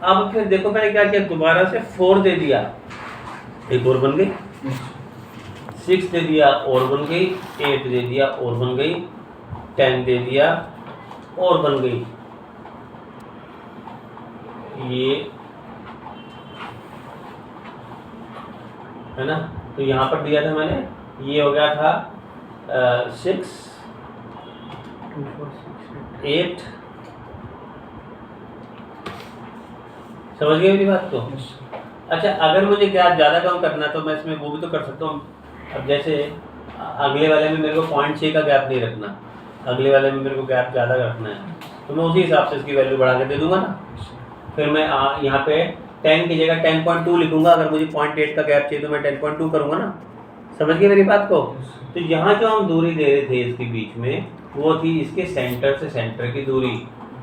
अब फिर देखो मैंने क्या किया, दोबारा से 4 दे दिया, एक और बन गई, 6 दे दिया और बन गई, 8 दे दिया और बन गई, 10 दे दिया और बन गई। ये है ना, तो यहाँ पर दिया था मैंने, ये हो गया था 6 8। समझ गए मेरी बात को? अच्छा, अगर मुझे गैप ज़्यादा कम करना है तो मैं इसमें वो भी तो कर सकता हूँ। अब जैसे अगले वाले में मेरे को 0.6 का गैप नहीं रखना, अगले वाले में मेरे को गैप ज़्यादा रखना है, तो मैं उसी हिसाब से इसकी वैल्यू बढ़ा के दे दूंगा ना। फिर मैं यहाँ पे 10 की जगह 10.2 लिखूंगा, अगर मुझे 0.8 का गैप चाहिए तो मैं 10.2 करूँगा ना। समझ गए मेरी बात को? तो यहाँ जो हम दूरी दे रहे थे इसके बीच में, वो थी इसके सेंटर से सेंटर की दूरी,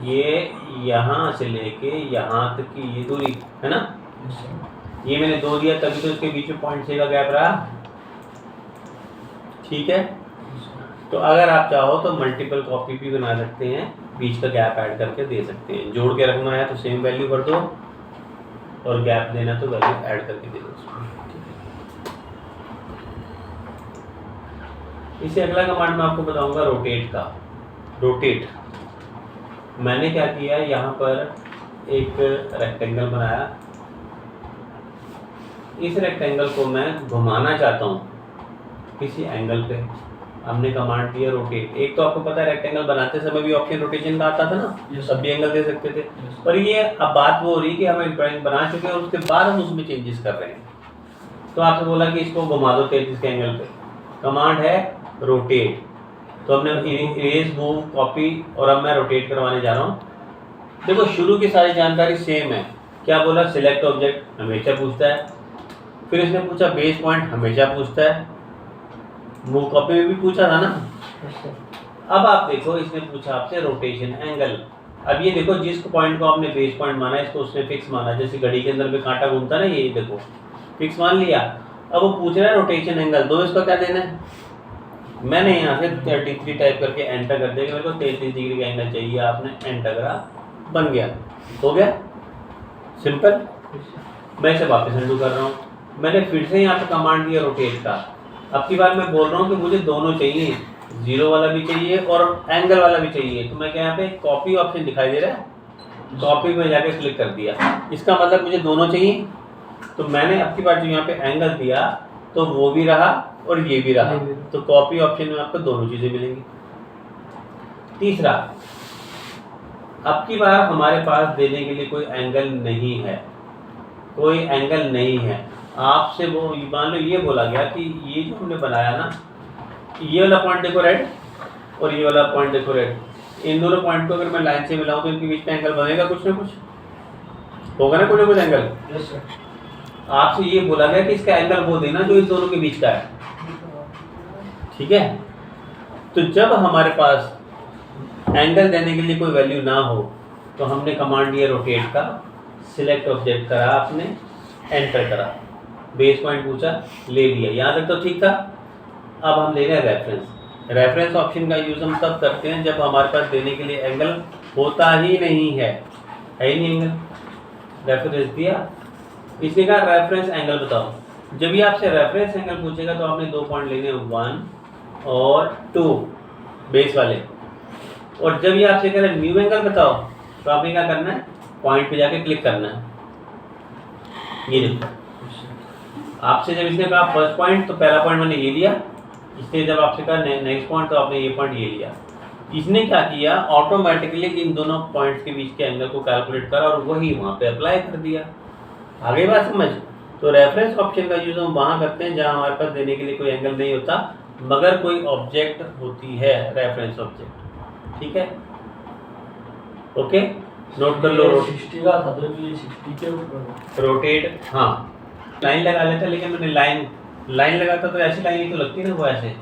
ये यहाँ से लेके यहाँ तक की ये दूरी है ना। ये मैंने 2 दिया तभी तो इसके बीच में 0.6 का गैप रहा। ठीक है, तो अगर आप चाहो तो मल्टीपल कॉपी भी बना सकते हैं, बीच का गैप ऐड करके दे सकते हैं। जोड़ के रखना है तो सेम वैल्यू कर दो, और गैप देना तो वैल्यू ऐड करके दे दो। इससे अगला कमांड मैं आपको बताऊंगा रोटेट का। रोटेट मैंने क्या किया, यहाँ पर एक रेक्टेंगल बनाया, इस रेक्टेंगल को मैं घुमाना चाहता हूँ किसी एंगल पे, हमने कमांड दिया रोटेट। एक तो आपको पता है रेक्टेंगल बनाते समय भी ऑप्शन रोटेशन का आता था ना, सब भी एंगल दे सकते थे। पर ये अब बात वो हो रही कि हम एक ड्राइंग बना चुके हैं और उसके बाद हम उसमें चेंजेस कर रहे हैं, तो आपसे बोला कि इसको घुमा दो 33 के एंगल पे, कमांड है रोटेट। तो हमने इरेज मूव कॉपी, और अब मैं रोटेट करवाने जा रहा हूँ। देखो शुरू की सारी जानकारी सेम है। क्या बोला, सिलेक्ट ऑब्जेक्ट हमेशा पूछता है, फिर इसने पूछा बेस पॉइंट हमेशा पूछता है, मूव कॉपी में भी पूछा था ना। अब आप देखो इसने पूछा आपसे रोटेशन एंगल। अब ये देखो जिस पॉइंट को आपने बेस पॉइंट माना इसको उसने फिक्स माना, जैसे घड़ी के अंदर में कांटा घूमता ना, ये देखो फिक्स मान लिया। अब वो पूछ रहा है रोटेशन एंगल, दो इसका क्या देना है। मैंने यहाँ से 33 टाइप करके एंटर कर दिया, मेरे को 33 डिग्री का एंगल चाहिए, आपने एंटर करा, बन गया, हो गया सिंपल। मैं इसे वापस अनडू कर रहा हूँ, मैंने फिर से यहाँ पे कमांड दिया रोटेट का। अब की बार मैं बोल रहा हूँ कि मुझे दोनों चाहिए, जीरो वाला भी चाहिए और एंगल वाला भी चाहिए। तो मैं क्या यहाँ पे कॉपी ऑप्शन दिखाई दे रहा है, कॉपी में जाके क्लिक कर दिया, इसका मतलब मुझे दोनों चाहिए। तो मैंने अब की बार जो यहाँ पे एंगल दिया तो वो भी रहा और ये भी रहा, तो कॉपी ऑप्शन में आपको दोनों चीजें मिलेंगी। तीसरा, अब की बार हमारे पास देने के लिए कोई एंगल नहीं है, कोई एंगल नहीं है। आपसे वो मान लो ये बोला गया कि ये जो हमने बनाया ना, ये वाला पॉइंट देखो रेड और ये वाला पॉइंट देखो रेड, इन दोनों पॉइंट को अगर मैं लाइन से मिलाऊं तो इनके बीच में एंगल बनेगा, कुछ ना कुछ होगा ना, कुछ ना कुछ एंगल। आपसे ये बोला गया कि इसका एंगल वो देना जो इस दोनों के बीच का है। ठीक है, तो जब हमारे पास एंगल देने के लिए कोई वैल्यू ना हो तो हमने कमांड दिया रोटेट का, सिलेक्ट ऑब्जेक्ट करा आपने, एंटर करा, बेस पॉइंट पूछा, ले लिया, यहाँ तक तो ठीक था। अब हम ले रहे हैं रेफरेंस। रेफरेंस ऑप्शन का यूज़ हम तब करते हैं जब हमारे पास देने के लिए एंगल होता ही नहीं है ही नहीं एंगल। रेफरेंस दिया, इसने कहा रेफरेंस एंगल बताओ। जब भी आपसे रेफरेंस एंगल पूछेगा तो आपने 2 पॉइंट लेने हैं, 1 और 2 बेस वाले। और जब ये आपसे कह रहे न्यू एंगल बताओ तो आपने क्या करना है, पॉइंट पे जाके क्लिक करना है। ये देखो, आपसे जब इसने कहा फर्स्ट पॉइंट तो पहला पॉइंट मैंने ये लिया, इसने जब आपसे कहा नेक्स्ट पॉइंट तो आपने ये पॉइंट ये लिया। इसने क्या किया, ऑटोमेटिकली इन दोनों पॉइंट्स के बीच के एंगल को कैलकुलेट करा और वही वहाँ पे अप्लाई कर दिया। आगे बात समझ। तो रेफरेंस ऑप्शन का यूज़ हम वहाँ करते हैं जहाँ हमारे पास देने के लिए कोई एंगल नहीं होता मगर कोई ऑब्जेक्ट होती है, रेफरेंस ऑब्जेक्ट। ठीक है, ओके, नोट कर लो। 60 का था तो ये 60 के ऊपर रोटेट, हाँ लाइन लगा लेता, लेकिन मैंने लाइन लगाता तो ऐसी लाइन ही तो लगती है ना, वो ऐसे,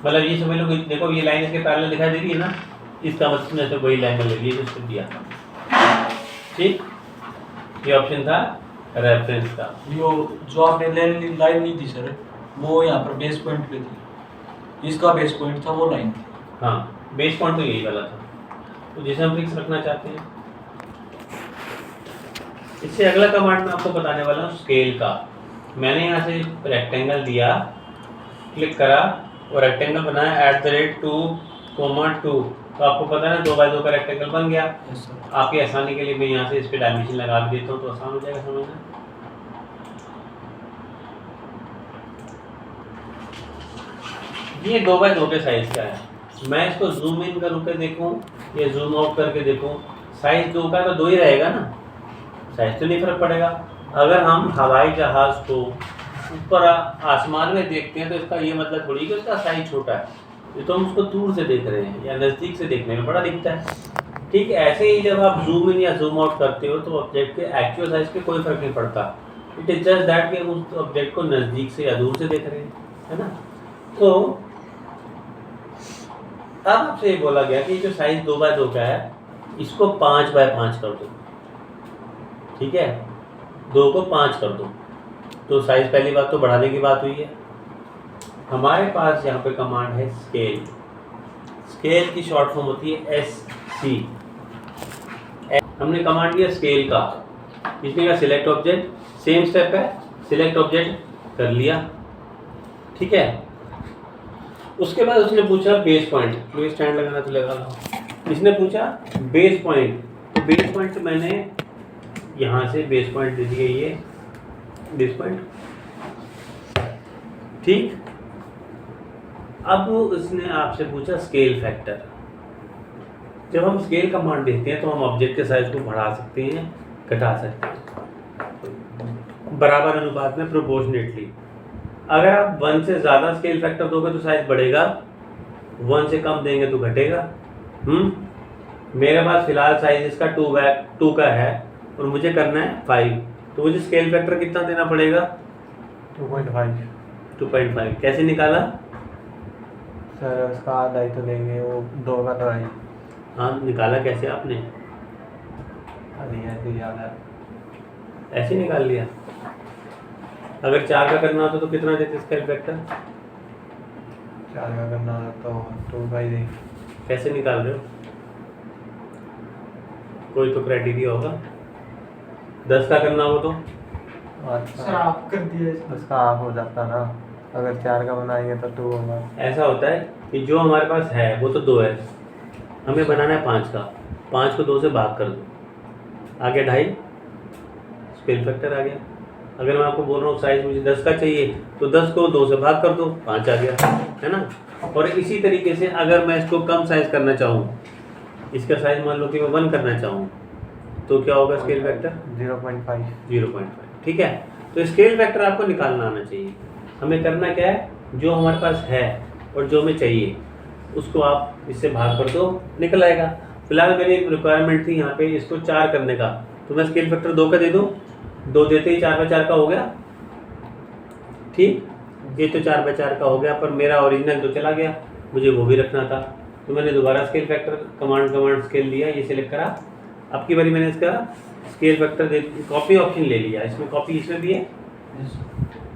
मतलब ये समझ लो कि देखो ये लाइन इसके पैरेलल दिखाई दे रही है ना, इसका मतलब तो वही लाइन ले ली जिसको दिया। ठीक, ये ऑप्शन था रेफरेंस का। जो आपने लाइन नहीं थी सर, वो यहाँ पर बेस पॉइंट पे थी, इसका बेस पॉइंट था वो लाइन थी। हाँ, बेस पॉइंट तो यही वाला था, तो जिसे हम फिक्स रखना चाहते हैं। इससे अगला कमांड मैं आपको बताने वाला हूँ स्केल का। मैंने यहाँ से रेक्टेंगल दिया, क्लिक करा और रेक्टेंगल बनाया @2, तो आपको पता है ना 2x2 का रेक्टेंगल बन गया। Yes sir. आपकी आसानी के लिए मैं यहाँ से इस पे डायमेंशन लगा भी देता हूँ तो आसान हो जाएगा समझना। ये 2x2 के साइज का है। मैं इसको जूम इन करके देखूँ या जूम आउट करके देखूँ, साइज 2 का तो 2 ही रहेगा ना, साइज तो नहीं फर्क पड़ेगा। अगर हम हवाई जहाज को ऊपर आसमान में देखते हैं तो इसका ये मतलब थोड़ी कि उसका साइज छोटा है, ये तो हम उसको दूर से देख रहे हैं या नज़दीक से देखने में बड़ा दिखता है। ठीक ऐसे ही जब आप जूम इन या जूम आउट करते हो तो ऑब्जेक्ट के एक्चुअल साइज पे कोई फर्क नहीं पड़ता। इट इज जस्ट दैट कि हम उस ऑब्जेक्ट को नज़दीक से या दूर से देख रहे हैं, है ना। तो अब आपसे ये बोला गया कि जो साइज 2x2 का है इसको 5x5 कर दो। ठीक है, 2 को 5 कर दो तो साइज पहली बात तो बढ़ाने की बात हुई है। हमारे पास यहाँ पे कमांड है स्केल। स्केल की शॉर्ट फॉर्म होती है SC। हमने कमांड दिया स्केल का, इसने कहा सिलेक्ट ऑब्जेक्ट, सेम स्टेप है, सिलेक्ट ऑब्जेक्ट कर लिया। ठीक है, उसके बाद उसने पूछा बेस पॉइंट, मुझे स्टैंड लगाना तो लगा लो। इसने पूछा बेस पॉइंट, तो बेस पॉइंट मैंने यहाँ से बेस पॉइंट दे दिया, ये बेस पॉइंट। ठीक, अब उसने आपसे पूछा स्केल फैक्टर। जब हम स्केल कमांड देते हैं तो हम ऑब्जेक्ट के साइज को बढ़ा सकते हैं, घटा सकते हैं बराबर अनुपात में, प्रोपोर्शनेटली। अगर आप 1 से ज़्यादा स्केल फैक्टर दोगे तो साइज बढ़ेगा, 1 से कम देंगे तो घटेगा। मेरे पास फिलहाल साइज इसका 2 का है और मुझे करना है 5, तो मुझे स्केल फैक्टर कितना देना पड़ेगा? 2.5। कैसे निकाला सर? उसका आधा ही तो देंगे, वो 2 का तो है। हाँ, निकाला कैसे आपने? अभी ऐसे याद है, ऐसे निकाल लिया। अगर 4 का करना होता तो कितना देते स्केल फैक्टर? 4 का करना है तो 2 का ही देंगे। कैसे निकाल रहे हो? कोई तो क्राइटेरिया होगा। 10 का करना हो तो सर आप कर दिए। उसका हाफ हो जाता ना, अगर 4 का बनाएंगे तो 2 होगा। ऐसा होता है कि जो हमारे पास है वो तो 2 है, हमें बनाना है 5 का, 5 को 2 से भाग कर दो, आ गया 2.5, स्केल फैक्टर आ गया। अगर मैं आपको बोल रहा हूँ साइज मुझे 10 का चाहिए तो 10 को 2 से भाग कर दो, 5 आ गया, है ना। और इसी तरीके से अगर मैं इसको कम साइज करना चाहूँ, इसका साइज मान लो कि मैं 1 करना चाहूँ, तो क्या होगा स्केल फैक्टर? 0.5। ठीक है, तो स्केल फैक्टर आपको निकालना आना चाहिए। हमें करना क्या है, जो हमारे पास है और जो हमें चाहिए उसको आप इससे भाग कर दो, निकल आएगा। फिलहाल मेरी एक रिक्वायरमेंट थी यहाँ पे इसको 4 करने का, तो मैं स्केल फैक्टर 2 का दे दूँ, 2 देते ही 4/4 का हो गया। ठीक, ये तो 4/4 का हो गया, पर मेरा ओरिजिनल तो चला गया, मुझे वो भी रखना था, तो मैंने दोबारा स्केल फैक्टर कमांड स्केल दिया, ये सिलेक्ट करा। अब की बारी मैंने इसका स्केल फैक्टर दे कॉपी ऑप्शन ले लिया, इसमें कॉपी इसमें भी है,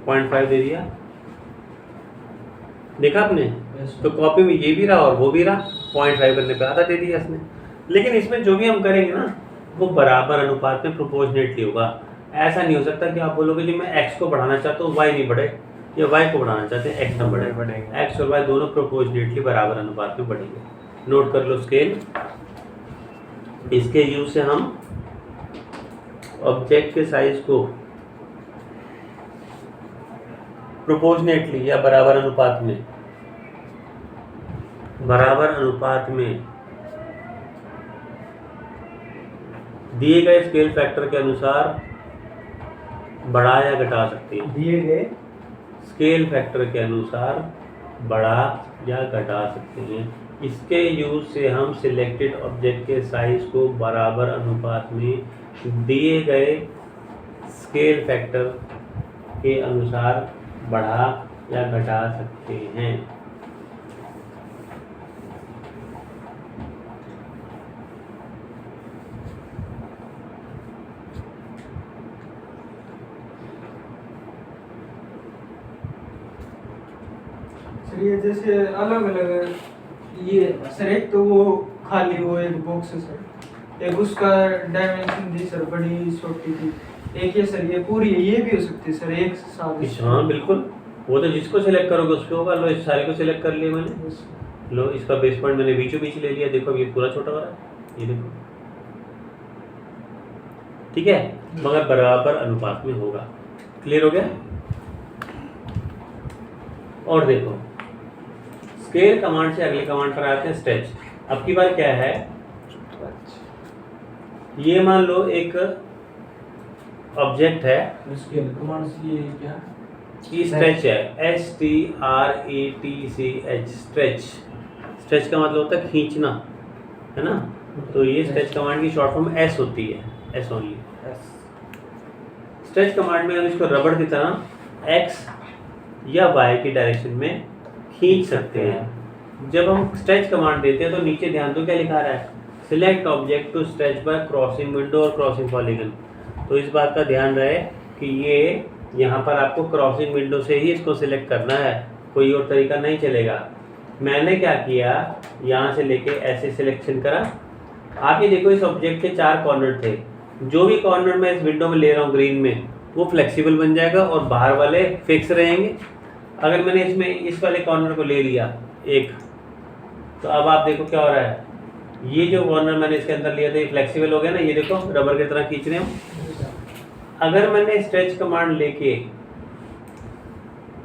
0.5 दे दिया, देखा आपने। तो कॉपी में ये भी रहा और वो भी रहा, 0.5 करने पे आधा दे दिया इसने। लेकिन इसमें जो भी हम करेंगे ना वो बराबर अनुपात में प्रोपोर्शनेटली होगा। ऐसा नहीं हो सकता कि आप बोलोगे कि मैं x को बढ़ाना चाहता हूँ y नहीं बढ़े, या y को बढ़ाना चाहते हैं x ना बढ़े। x और y दोनों प्रोपोर्शनेटली बराबर अनुपात में बढ़ेंगे। नोट कर लो स्केल। इसके यूज से हम ऑब्जेक्ट के साइज को प्रोपोर्शनेटली या बराबर अनुपात में दिए गए स्केल फैक्टर के अनुसार बढ़ा या घटा सकते हैं। दिए गए स्केल फैक्टर के अनुसार बढ़ा या घटा सकते हैं। इसके यूज से हम सिलेक्टेड ऑब्जेक्ट के साइज को बराबर अनुपात में दिए गए स्केल फैक्टर के अनुसार बढ़ा या घटा सकते हैं। सर ये जैसे अलग अलग ये सर, एक तो वो खाली वो एक बॉक्स है सर, एक उसका डायमेंशन दी सर, बड़ी छोटी थी, एक ये सर ये पूरी है, ये भी हो सकती है सर एक साथ। हाँ बिल्कुल, वो तो जिसको सिलेक्ट करोगे उसको होगा। लो इस सारे को सिलेक्ट कर लिया मैंने, Yes, sir. लो इसका बेस पॉइंट मैंने बीचों बीच ले लिया, देखो अब ये पूरा छोटा हो रहा है, ये देखो, ठीक है, मगर बराबर अनुपात में होगा। क्लियर हो गया? और देखो स्केल कमांड से अगले कमांड पर आते हैं, स्ट्रेच। अब की बार क्या है, ये मान लो एक ऑब्जेक्ट है, उसके कमांड से ये क्या ये स्ट्रेच है, STRETCH, स्ट्रेच। स्ट्रेच का मतलब होता है खींचना, है ना? तो ये स्ट्रेच कमांड की शॉर्ट फॉर्म S होती है, S ओनली। स्ट्रेच कमांड में हम इसको रबड़ की तरह X या Y की डायरेक्शन में खींच सकते हैं। जब हम स्ट्रेच कमांड देते हैं तो नीचे ध्यान दो क्या लिखा रहा है, select object to stretch by crossing window और क्रॉसिंग पॉलीगन। तो इस बात का ध्यान रहे कि ये यहाँ पर आपको क्रॉसिंग विंडो से ही इसको सिलेक्ट करना है, कोई और तरीका नहीं चलेगा। मैंने क्या किया, यहाँ से लेके ऐसे सिलेक्शन करा। आप ये देखो इस ऑब्जेक्ट के 4 कॉर्नर थे, जो भी कॉर्नर मैं इस विंडो में ले रहा हूँ ग्रीन में, वो फ्लेक्सिबल बन जाएगा और बाहर वाले फिक्स रहेंगे। अगर मैंने इसमें इस वाले कॉर्नर को ले लिया एक, तो अब आप देखो क्या हो रहा है, ये जो कॉर्नर मैंने इसके अंदर लिया था ये फ्लेक्सिबल हो गया ना, ये देखो रबर की तरह खींच रहे हैं। अगर मैंने स्ट्रेच कमांड लेके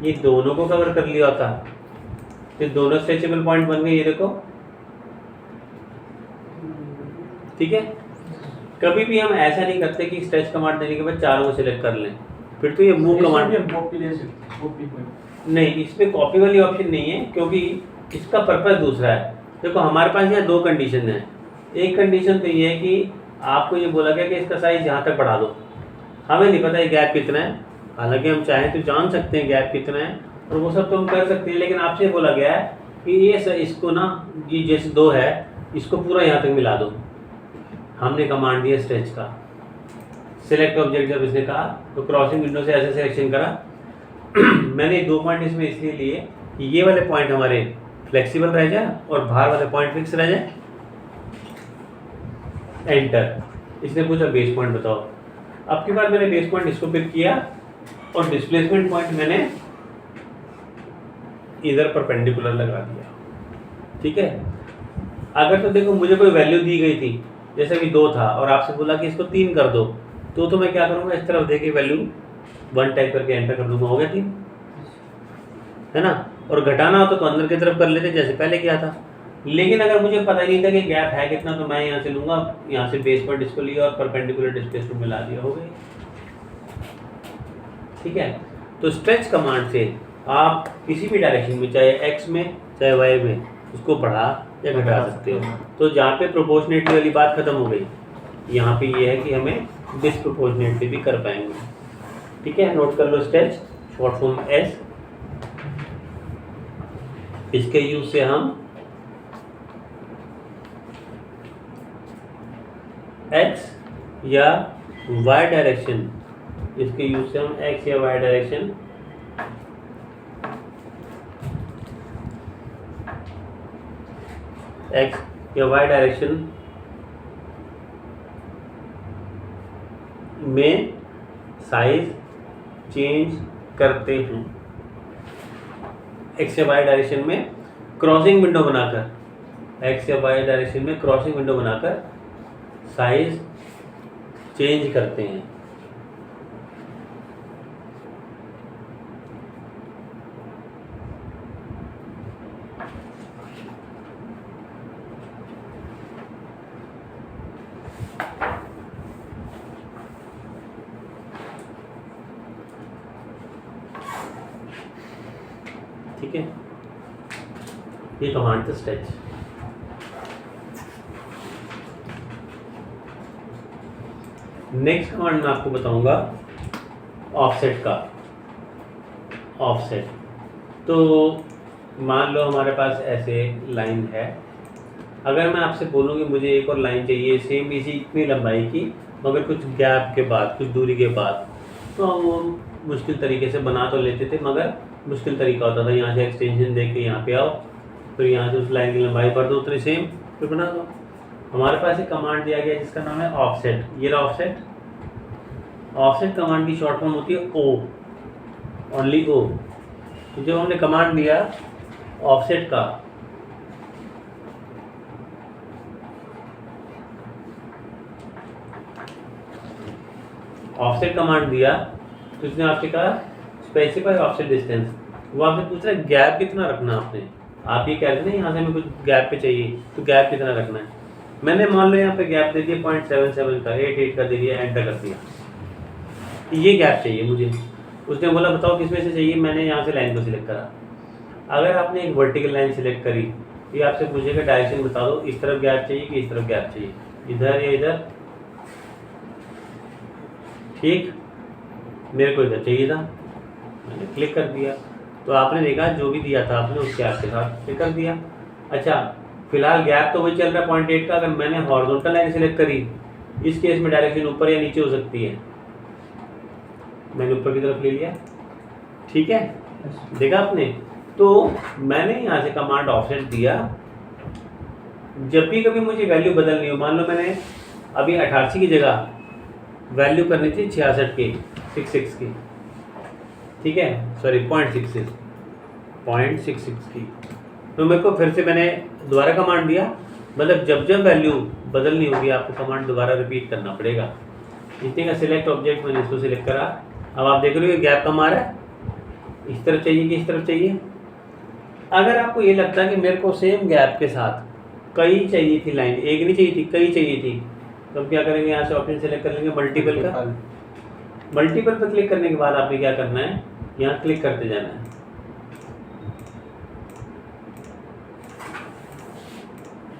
ये दोनों को कवर कर लिया होता तो दोनों स्ट्रेचेबल पॉइंट बन गए, ये देखो, ठीक है। कभी भी हम ऐसा नहीं करते कि स्ट्रेच कमांड देने के बाद चारों को सिलेक्ट कर लें, फिर तो ये मूव कमांड कॉपी ले सकते, कॉपी कोई नहीं, इसमें कॉपी वाली ऑप्शन नहीं है, क्योंकि इसका पर्पस दूसरा है। देखो हमारे पास यहाँ 2 कंडीशन है। एक कंडीशन तो ये है कि आपको ये बोला गया कि इसका साइज यहाँ तक बढ़ा दो, हमें नहीं पता ये गैप कितना है, हालांकि हम चाहें तो जान सकते हैं गैप कितना है और वो सब तो हम कर सकते हैं, लेकिन आपसे बोला गया है कि ये इसको ना, ये जैसे 2 है इसको पूरा यहाँ तक मिला दो। हमने कमांड दिया स्ट्रेच का, सिलेक्ट ऑब्जेक्ट जब इसने कहा तो क्रॉसिंग विंडो से ऐसे सिलेक्शन करा। मैंने 2 पॉइंट इसमें इसलिए लिए कि ये वाले पॉइंट हमारे फ्लेक्सिबल रह जाए और बाहर वाले पॉइंट फिक्स रह जाए। एंटर। इसने पूछा बेस पॉइंट बताओ। अब की बार मैंने बेस पॉइंट इसको पिक किया और डिस्प्लेसमेंट पॉइंट मैंने इधर परपेंडिकुलर लगा दिया, ठीक है। अगर तो देखो मुझे कोई वैल्यू दी गई थी, जैसे कि 2 था और आपसे बोला कि इसको 3 कर दो, तो मैं क्या करूँगा, इस तरफ देके वैल्यू 1 टाइप करके एंटर कर दूंगा, हो गया 3, है ना। और घटाना हो तो अंदर की तरफ कर लेते जैसे पहले किया था। लेकिन अगर मुझे पता नहीं था कि गैप है कितना, तो मैं यहाँ से लूँगा, यहाँ से बेस पर इसको लिया और परपेंडिकुलर डिस्प्लेसमेंट मिला दिया, हो गई, ठीक है। तो स्ट्रेच कमांड से आप किसी भी डायरेक्शन में, चाहे एक्स में चाहे वाई में, उसको बढ़ा या घटा सकते हो। तो जहाँ पे प्रोपोर्शनेटली वाली बात खत्म हो गई, यहाँ पे ये है कि हमें डिसप्रोपोर्शनेटली भी कर पाएंगे, ठीक है। नोट कर लो, स्ट्रेच शॉर्ट फॉर्म एस। इसके यूज से हम एक्स या वाई डायरेक्शन, इसके यूज से हम एक्स या वाई डायरेक्शन एक्स या वाई डायरेक्शन में साइज चेंज करते हैं। एक्स या वाई डायरेक्शन में क्रॉसिंग विंडो बनाकर, एक्स या वाई डायरेक्शन में क्रॉसिंग विंडो बनाकर साइज चेंज करते हैं। ठीक है, ये कमांड था स्ट्रेच। नेक्स्ट कमांड मैं आपको बताऊंगा ऑफसेट का। ऑफसेट, तो मान लो हमारे पास ऐसे लाइन है, अगर मैं आपसे बोलूँ कि मुझे एक और लाइन चाहिए सेम इसी इतनी लंबाई की, मगर कुछ गैप के बाद, कुछ दूरी के बाद, तो हम वो मुश्किल तरीके से बना तो लेते थे, मगर मुश्किल तरीका होता था यहाँ से एक्सटेंशन दे के यहाँ पे आओ, फिर यहाँ से उस लाइन की लंबाई भर दो उतनी सेम, फिर बना दो। हमारे पास एक कमांड दिया गया जिसका नाम है ऑफसेट। ये रहा ऑफसेट। ऑफसेट कमांड की शॉर्ट फॉर्म होती है ओ, ओनली ओ। तो जब हमने कमांड दिया ऑफसेट का, ऑफसेट कमांड दिया तो इसने आपसे कहा स्पेसिफाई ऑफसेट डिस्टेंस। वो आपसे पूछ रहा है गैप कितना रखना है आपने। आप ये कह रहे थे ना यहाँ से हमें कुछ गैप पे चाहिए, तो गैप कितना रखना है। मैंने मान लो यहाँ पे गैप दे दिया 0.77 का, 88 का दे दिया, एंटर कर दिया। ये गैप चाहिए मुझे। उसने बोला बताओ किस में से चाहिए, मैंने यहाँ से लाइन को सिलेक्ट करा। अगर आपने एक वर्टिकल लाइन सिलेक्ट करी, ये आपसे पूछेगा डायरेक्शन बता दो, इस तरफ गैप चाहिए कि इस तरफ गैप चाहिए, इधर या इधर। ठीक, मेरे को इधर चाहिए था, मैंने क्लिक कर दिया। तो आपने देखा जो भी दिया था आपने उसके आपके साथ क्लिक कर दिया। अच्छा, फिलहाल गैप तो वही चल रहा है 0.8 का। अगर मैंने हॉरिजॉन्टल लाइन सिलेक्ट करी, इस केस में डायरेक्शन ऊपर या नीचे हो सकती है। मैंने ऊपर की तरफ ले लिया, ठीक है, देखा आपने। तो मैंने यहाँ से कमांड ऑफसेट दिया। जब भी कभी मुझे वैल्यू बदलनी हो, मान लो मैंने अभी 88 की जगह वैल्यू करनी थी 66 की, 66 की, ठीक है, सॉरी 0.66 की, तो मेरे को फिर से मैंने दोबारा कमांड दिया। मतलब जब जब वैल्यू बदलनी होगी आपको कमांड दोबारा रिपीट करना पड़ेगा। इतने का सिलेक्ट ऑब्जेक्ट, मैंने इसको सिलेक्ट करा। अब आप देख रहे हो गैप कम आ रहा है, इस तरफ चाहिए कि इस तरफ चाहिए। अगर आपको ये लगता है कि मेरे को सेम गैप के साथ कई चाहिए थी लाइन, एक नहीं चाहिए थी, कई चाहिए थी, तो अब क्या करेंगे, यहाँ से ऑप्शन सेलेक्ट कर लेंगे मल्टीपल का। मल्टीपल पर क्लिक करने के बाद आपने क्या करना है, यहाँ क्लिक करते जाना है।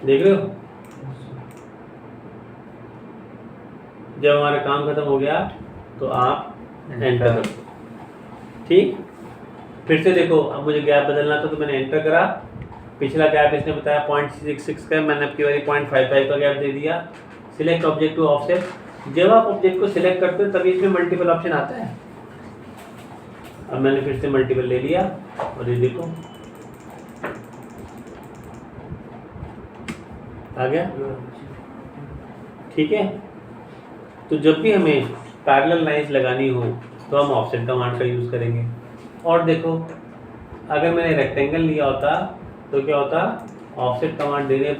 देख रहे हो, जब हमारा काम खत्म हो गया तो आप एंटर कर दो। ठीक, फिर से देखो, अब मुझे गैप बदलना था तो मैंने एंटर करा। पिछला गैप इसने बताया 0.66 का, मैंने आपकी बारी 0.55 का गैप दे दिया। Select object to offset. जब आप ऑब्जेक्ट को सिलेक्ट करते हो तभी इसमें मल्टीपल ऑप्शन आता है। अब मैंने फिर से मल्टीपल ले लिया और ये देखो आ गया, ठीक है। तो जब भी हमें पैरेलल लाइंस लगानी हो तो हम ऑफसेट कमांड का यूज़ करेंगे। और देखो, अगर मैंने रेक्टेंगल लिया होता तो क्या होता, ऑफसेट कमांड देने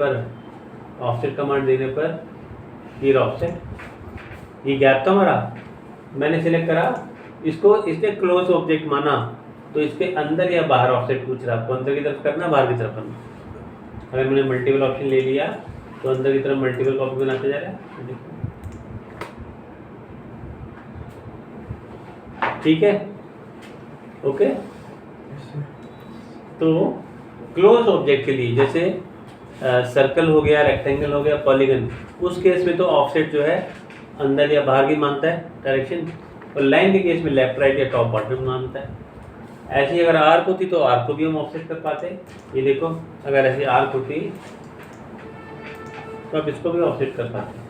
पर ये ऑफसेट, ये गैप था हमारा, मैंने सिलेक्ट करा इसको, इसने क्लोज ऑब्जेक्ट माना तो इसके अंदर या बाहर ऑफसेट पूछ रहा, आपको अंदर की तरफ करना बाहर की तरफ करना। अगर मैंने मल्टीपल ऑप्शन ले लिया तो अंदर की तरफ मल्टीपल कॉपी बनाते जा रहा है, ठीक है, ओके। तो क्लोज ऑब्जेक्ट के लिए जैसे सर्कल हो गया, रेक्टेंगल हो गया, पॉलीगन, उस केस में तो ऑफसेट जो है अंदर या बाहर की मानता है डायरेक्शन, और लाइन के केस में लेफ्ट राइट या टॉप बॉटम मानता है। ऐसी अगर आर्क होती तो आर्क को भी हम ऑफसेट कर पाते। ये देखो, अगर ऐसी आर्क होती तो आप इसको भी ऑफसेट कर पाते।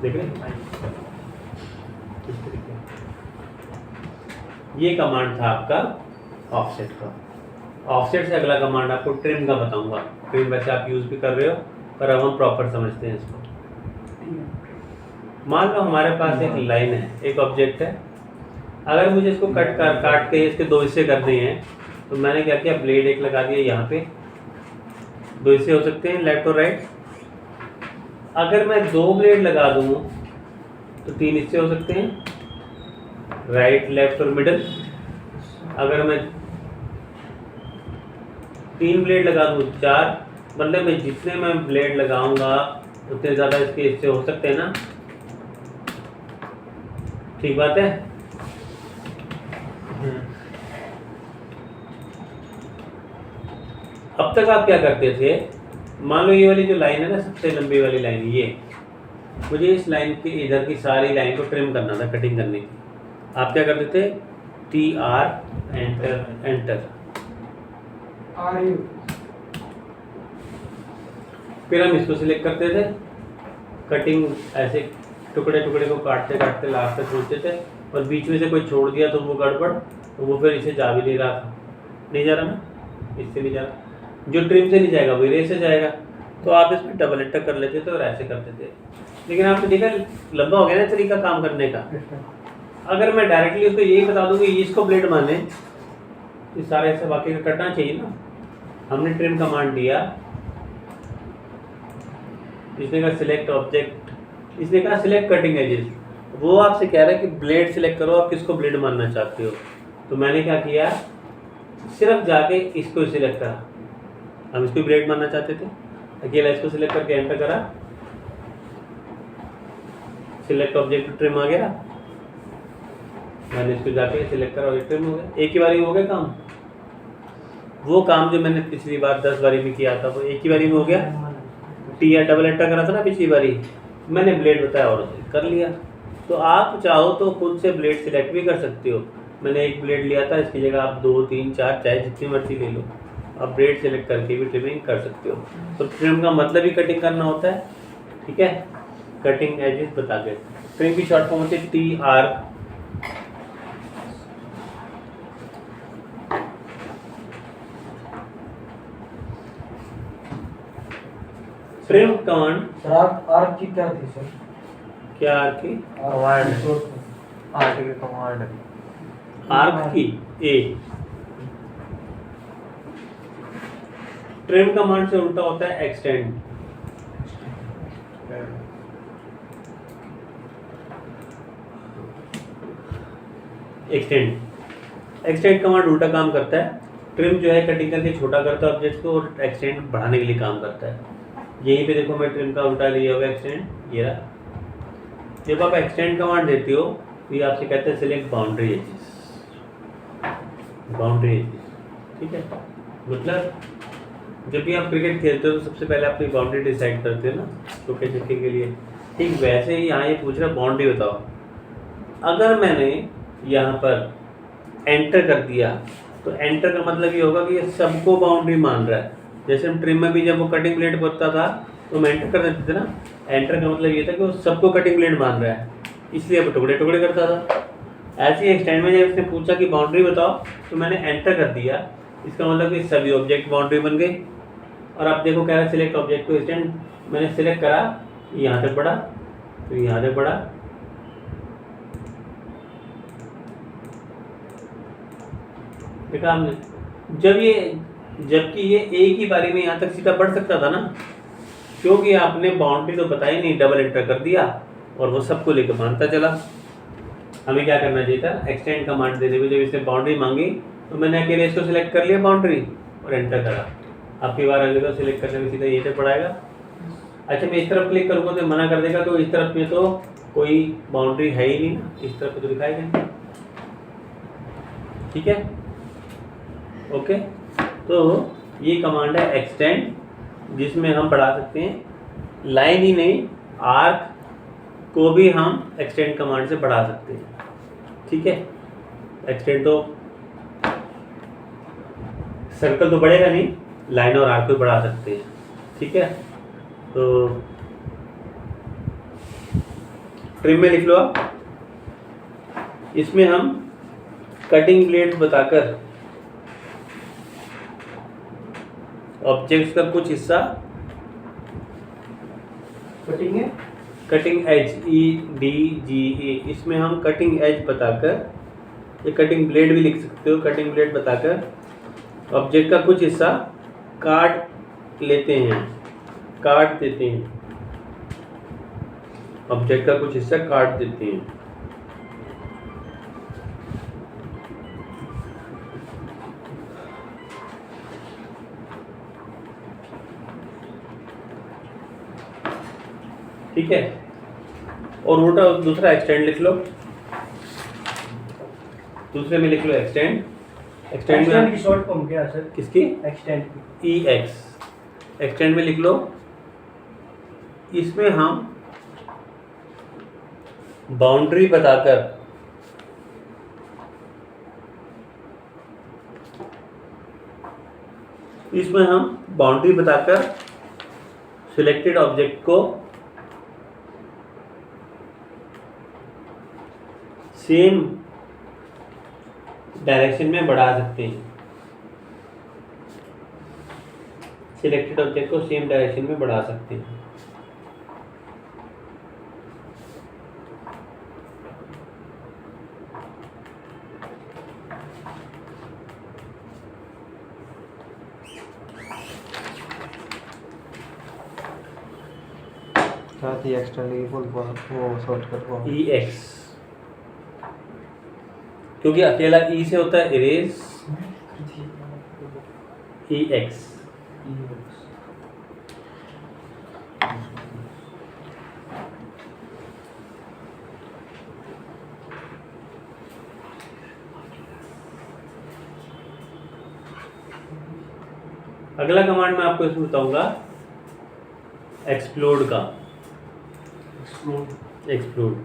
देख रहे हैं, इस तरीके। ये कमांड था आपका ऑफसेट का। ऑफसेट से अगला कमांड आपको ट्रिम का बताऊंगा। ट्रिम वैसे आप यूज भी कर रहे हो, पर अब हम प्रॉपर समझते हैं इसको। मान लो हमारे पास एक लाइन है, एक ऑब्जेक्ट है। अगर मुझे इसको काट के इसके दो हिस्से करने हैं तो मैंने क्या किया, ब्लेड एक लगा दिया। यहाँ पे दो हिस्से हो सकते हैं, लेफ्ट और राइट। अगर मैं दो ब्लेड लगा दूँ तो तीन हिस्से हो सकते हैं, राइट, लेफ्ट और मिडल। अगर मैं तीन ब्लेड लगा दूँ, चार, मतलब मैं जितने मैं ब्लेड लगाऊंगा उतने ज़्यादा इसके हिस्से हो सकते हैं ना, ठीक बात है। अब तक आप क्या करते थे, मान लो ये वाली जो लाइन है ना, सबसे लंबी वाली लाइन, ये मुझे इस लाइन के इधर की सारी लाइन को ट्रिम करना था, कटिंग करनी थी। आप क्या करते थे, TR, एंटर, फिर हम इसको सिलेक्ट करते थे। कटिंग ऐसे टुकड़े टुकड़े को काटते काटते लास्ट तक पहुँचते थे, और बीच में से कोई छोड़ दिया तो वो गड़बड़, तो वो फिर इसे जा भी नहीं रहा था, नहीं जा रहा ना। इससे नहीं जा रहा, जो ट्रिम से नहीं जाएगा वो रे से जाएगा। तो आप इसमें डबल एंटर कर लेते थे और ऐसे करते थे। लेकिन आपने देखा लंबा हो गया ना तरीका काम करने का। अगर मैं डायरेक्टली उसको यही बता दूँ कि इसको ब्लेड माने, इस सारे ऐसे वाकई का कटना चाहिए ना। हमने ट्रिम कमांड दिया, इसने कहा सिलेक्ट ऑब्जेक्ट, इसने कहा सिलेक्ट कटिंग एजेस। वो आपसे कह रहा है कि ब्लेड सिलेक्ट करो, आप किसको ब्लेड मानना चाहते हो। तो मैंने क्या किया, सिर्फ जाके इसको सिलेक्ट करा। हम इसको ब्लेड मानना चाहते थे, अकेला इसको सिलेक्ट करके एंटर करा, सिलेक्ट ऑब्जेक्ट ट्रिम आ गया। मैंने इसको जाके सिलेक्ट करा और ट्रिम हो गया। एक ही बारी में हो गया काम। वो काम जो मैंने पिछली बार 10 बारी में किया था वो एक ही बारी में हो गया। टी या डबल एंटर करा था ना पिछली बारी, मैंने ब्लेड बताया और कर लिया। तो आप चाहो तो खुद से ब्लेड सिलेक्ट भी कर सकते हो। मैंने एक ब्लेड लिया था, इसकी जगह आप 2 3 4 चाहे जितनी मर्जी ले लो, आप ब्लेड सेलेक्ट करके भी ट्रिमिंग कर सकते हो। तो ट्रिम का मतलब ही कटिंग करना होता है, ठीक है। कटिंग एजेस बता के ट्रिम की शॉर्ट फॉर्म होती है TR। Trim command sir arc की क्या थी सर? क्या आर्क की? कमांड आर्क की ए। ट्रिम कमांड से उल्टा होता है एक्सटेंड। एक्सटेंड कमांड उल्टा काम करता है। ट्रिम जो है कटिंग करके छोटा करता है ऑब्जेक्ट को, और एक्सटेंड बढ़ाने के लिए काम करता है। यहीं पे देखो मैं ट्रिम का उल्टा लिया हुआ एक्सटेंड, ये रहा। जब आप एक्सटेंड कमांड देते हो तो ये आपसे कहते हैं select boundary edges. Boundary edges, ठीक है। मतलब जब भी आप क्रिकेट खेलते हो तो सबसे पहले अपनी बाउंड्री डिसाइड करते हो ना चौके छक्के के लिए। ठीक वैसे ही यहाँ ये पूछ रहा है बाउंड्री बताओ। अगर मैंने यहाँ पर एंटर कर दिया तो एंटर का मतलब ये होगा कि ये सबको बाउंड्री मान रहा है। जैसे हम ट्रिम में भी जब वो कटिंग ब्लेड होता था तो हम एंटर कर देते थे ना, एंटर का मतलब ये था कि वो सबको कटिंग ब्लेड मान रहा है, इसलिए वो टुकड़े टुकड़े करता था। ऐसे ही एक्सटेंड में जब उसने पूछा कि बाउंड्री बताओ तो मैंने एंटर कर दिया, इसका मतलब कि सभी ऑब्जेक्ट बाउंड्री बन गई। और आप देखो कह रहा है सिलेक्ट ऑब्जेक्ट टू एक्सटेंड, मैंने सिलेक्ट करा, यहाँ तक बढ़ा, फिर यहाँ तक बढ़ा, देखा हमने। जबकि ये एक ही बारी में यहाँ तक सीधा बढ़ सकता था ना, क्योंकि आपने बाउंड्री तो बताई नहीं, डबल एंटर कर दिया और वो सबको लेकर मानता चला। हमें क्या करना चाहिए था, एक्सटेंड कमांड देने में जब इसने बाउंड्री मांगी तो मैंने अकेले इसको सिलेक्ट कर लिया बाउंड्री और एंटर करा। आपकी बार अगले को सिलेक्ट करने में सीधा ये तक पड़ाएगा। अच्छा मैं इस तरफ क्लिक करूँगा तो मना कर देगा, तो इस तरफ में तो कोई बाउंड्री है ही नहीं ना, इस तरफ तो दिखाएगा नहीं, ठीक है। ओके, तो ये कमांड है एक्सटेंड, जिसमें हम बढ़ा सकते हैं लाइन ही नहीं, आर्क को भी हम एक्सटेंड कमांड से बढ़ा सकते हैं, ठीक है। एक्सटेंड तो सर्कल तो बढ़ेगा नहीं, लाइन और आर्क को बढ़ा सकते हैं, ठीक है। तो ट्रिम में लिख लो आप, इसमें हम कटिंग ब्लेड बताकर ऑब्जेक्ट्स का कुछ हिस्सा कटिंग है, कटिंग एज EDGE, इसमें हम कटिंग एज बताकर, ये कटिंग ब्लेड भी लिख सकते हो, कटिंग ब्लेड बताकर ऑब्जेक्ट का कुछ हिस्सा काट लेते हैं, काट देते हैं, ऑब्जेक्ट का कुछ हिस्सा काट देते हैं। ठीक है। और उल्टा दूसरा एक्सटेंड लिख लो, दूसरे में लिख लो एक्सटेंड। एक्सटेंड की शॉर्ट फॉर्म क्या है सर? किसकी? एक्सटेंड की। EX। एक्सटेंड में लिख लो, इसमें हम बाउंड्री बताकर सिलेक्टेड ऑब्जेक्ट को सेम डायरेक्शन में बढ़ा सकते हैं। सिलेक्टेड ऑब्जेक्ट को सेम डायरेक्शन में बढ़ा सकते हैं। साथ ही एक्सटर्नली फुल वो शॉर्टकट वो ई एक्स, क्योंकि अकेला ई से होता है इरेज, ई एक्स। अगला कमांड मैं आपको इसमें बताऊंगा एक्सप्लोड का। एक्सप्लोड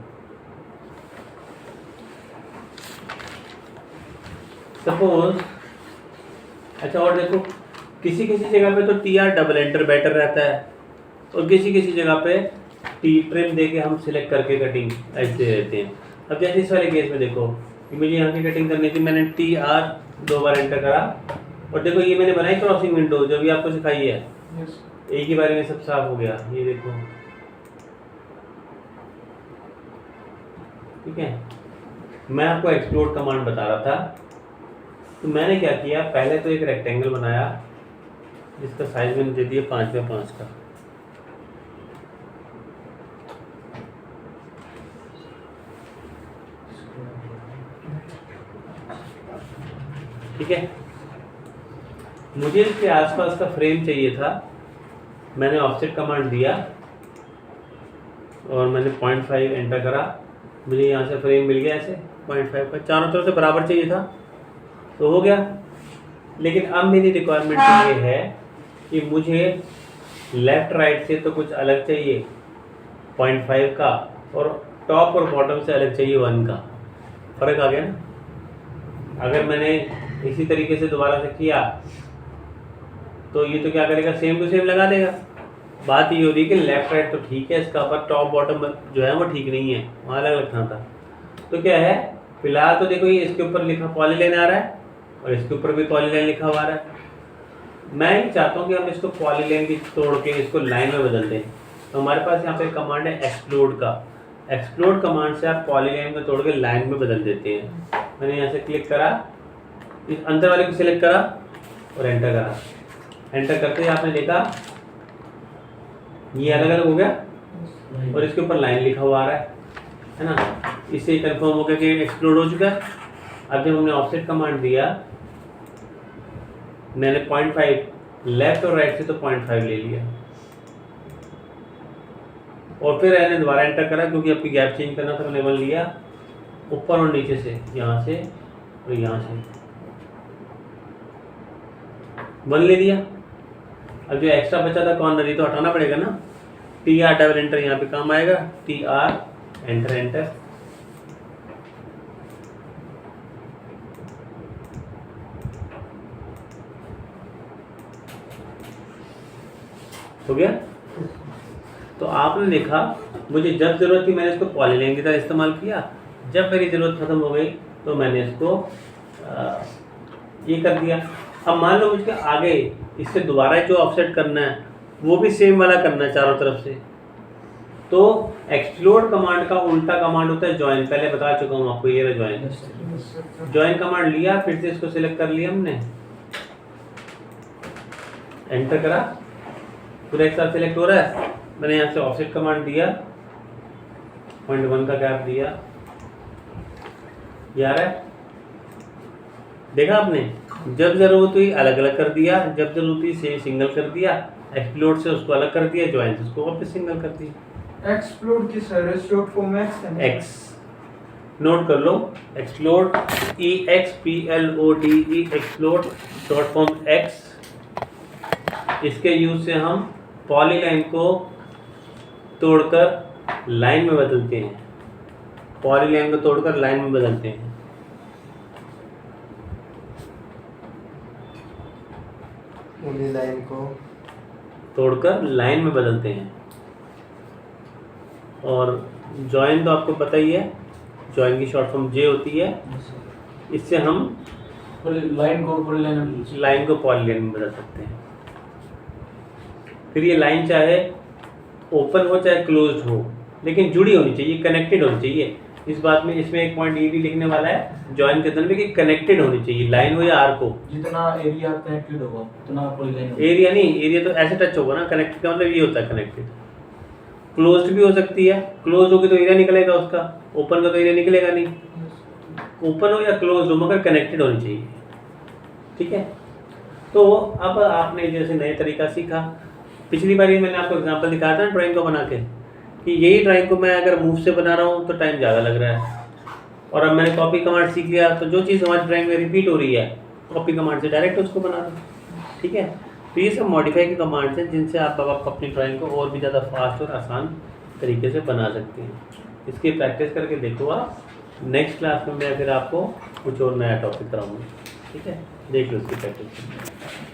सपोज, अच्छा और देखो किसी किसी जगह पे तो T R double enter better रहता है और किसी किसी जगह पे टी ट्रिम दे के हम सिलेक्ट करके कटिंग ऐसे रहते हैं। अब जैसे इस वाले केस में देखो कि मुझे यहाँ की कटिंग करनी थी, मैंने टी आर 2 बार एंटर करा और देखो ये मैंने बनाई क्रॉसिंग विंडो जो भी आपको सिखाई है, एक ही बार में सब साफ हो गया। ये देखो ठीक है। मैं आपको एक्सप्लोड कमांड बता रहा था, तो मैंने क्या किया, पहले तो एक रेक्टेंगल बनाया जिसका साइज मैंने दे दिया 5x5 का। ठीक है, मुझे इसके आसपास का फ्रेम चाहिए था, मैंने ऑफसेट कमांड दिया और मैंने 0.5 एंटर करा, मुझे यहाँ से फ्रेम मिल गया ऐसे 0.5 का, चारों तरफ से बराबर चाहिए था तो हो गया। लेकिन अब मेरी रिक्वायरमेंट ये है कि मुझे लेफ्ट राइट से तो कुछ अलग चाहिए 0.5 का और टॉप और बॉटम से अलग चाहिए 1 का। फर्क आ गया ना। अगर मैंने इसी तरीके से दोबारा से किया तो ये तो क्या करेगा, सेम टू सेम लगा देगा। बात ये हो रही है कि लेफ्ट राइट तो ठीक है इसका, पर टॉप बॉटम जो है वो ठीक नहीं है, वहाँ अलग अलग था। तो क्या है, फिलहाल तो देखो ये इसके ऊपर लिखा पॉलीलाइन आ रहा है और इसके ऊपर भी पॉलीलाइन लिखा हुआ आ रहा है। मैं ही चाहता हूँ कि हम इसको पॉलीलाइन की तोड़ के इसको लाइन में बदल दें। तो हमारे पास यहाँ पे कमांड है एक्सप्लोड का। एक्सप्लोड कमांड से आप पॉलीलाइन को तोड़ के लाइन में बदल देते हैं। मैंने यहाँ से क्लिक करा, इस अंदर वाले को सिलेक्ट करा और एंटर करा। एंटर करते ही आपने देखा ये अलग अलग हो गया और इसके ऊपर लाइन लिखा हुआ आ रहा है ना। इससे कंफर्म हो गया कि एक्सप्लोड हो चुका है। अब जब हमने ऑफसेट कमांड दिया, मैंने 0.5 लेफ्ट और राइट से तो 0.5 ले लिया और फिर मैंने दोबारा एंटर करा क्योंकि आपकी गैप चेंज करना था। मैंने 1 लिया ऊपर और नीचे से, यहाँ से और यहाँ से 1 ले लिया। अब जो एक्स्ट्रा बचा था कॉर्नर ये तो हटाना पड़ेगा ना। टी आर डबल एंटर यहाँ पे काम आएगा, टी आर एंटर एंटर। हो गया। तो आपने देखा मुझे जब जरूरत थी मैंने इसको पॉलीलाइन की तरह इस्तेमाल किया, जब मेरी जरूरत खत्म हो गई तो मैंने इसको ये कर दिया। अब मान लो मुझे आगे इससे दोबारा जो ऑफसेट करना है वो भी सेम वाला करना है चारों तरफ से, तो एक्सप्लोड कमांड का उल्टा कमांड होता है ज्वाइन। पहले बता चुका हूँ आपको, ये रहा ज्वाइन। ज्वाइन कमांड लिया, फिर से इसको सिलेक्ट कर लिया हमने, एंटर करा, पूरा एक साथ सिलेक्ट हो रहा है। मैंने यहाँ से ऑफसेट कमांड दिया, 0.1 का गैप दिया, ये आ रहा है। देखा आपने, जब जरूरत हुई अलग अलग कर दिया, जब जरूरत हुई से सिंगल कर दिया, एक्सप्लोड से उसको अलग कर दिया, ज्वाइन से उसको वापस सिंगल कर दिया। एक्सप्लोड की सर शॉर्ट फॉर्म एक्स है। एक्स नोट कर लो, explode EXPLODE, explode short form X. इसके यूज से हम पॉलीलाइन को तोड़कर लाइन में बदलते हैं, पॉलीलाइन को तोड़कर लाइन में बदलते हैं। पूरी लाइन को तोड़कर लाइन में बदलते हैं। और जॉइन तो आपको पता ही है, जॉइन की शॉर्ट फॉर्म जे होती है। इससे हम लाइन को पॉलीलाइन लाइन को पॉलीलाइन में बदल सकते हैं। फिर ये लाइन चाहे ओपन हो चाहे क्लोज्ड हो, लेकिन जुड़ी होनी चाहिए, कनेक्टेड होनी चाहिए। इस बात में इसमें एक पॉइंट ये भी लिखने वाला है जॉइन के अंदर में कि कनेक्टेड होनी चाहिए, लाइन हो या आर्क हो। जितना एरिया कनेक्टेड होगा उतना कोई लाइन एरिया नहीं, एरिया तो ऐसे टच होगा ना, कनेक्टेड का मतलब ये होता है कनेक्टेड। क्लोज्ड भी हो सकती है, क्लोज होगी तो एरिया निकलेगा उसका, ओपन का तो एरिया निकलेगा नहीं। ओपन हो या क्लोज हो मगर कनेक्टेड होनी चाहिए, ठीक है। तो अब आपने जैसे नए तरीका सीखा, पिछली बार मैंने आपको एग्जांपल दिखाया था ना ड्राइंग को बना के, कि यही ड्राइंग को मैं अगर मूव से बना रहा हूँ तो टाइम ज़्यादा लग रहा है, और अब मैंने कॉपी कमांड सीख लिया तो जो चीज़ हमारी ड्राइंग में रिपीट हो रही है कॉपी कमांड से डायरेक्ट उसको बना दो, ठीक है। तो ये सब मॉडिफाई के कमांड्स हैं जिनसे आप अपनी ड्राइंग को और भी ज़्यादा फास्ट और आसान तरीके से बना सकते हैं। इसकी प्रैक्टिस करके देखो आप, नेक्स्ट क्लास में मैं फिर आपको कुछ और नया टॉपिक कराऊंगा, ठीक है। देख लो इसकी प्रैक्टिस।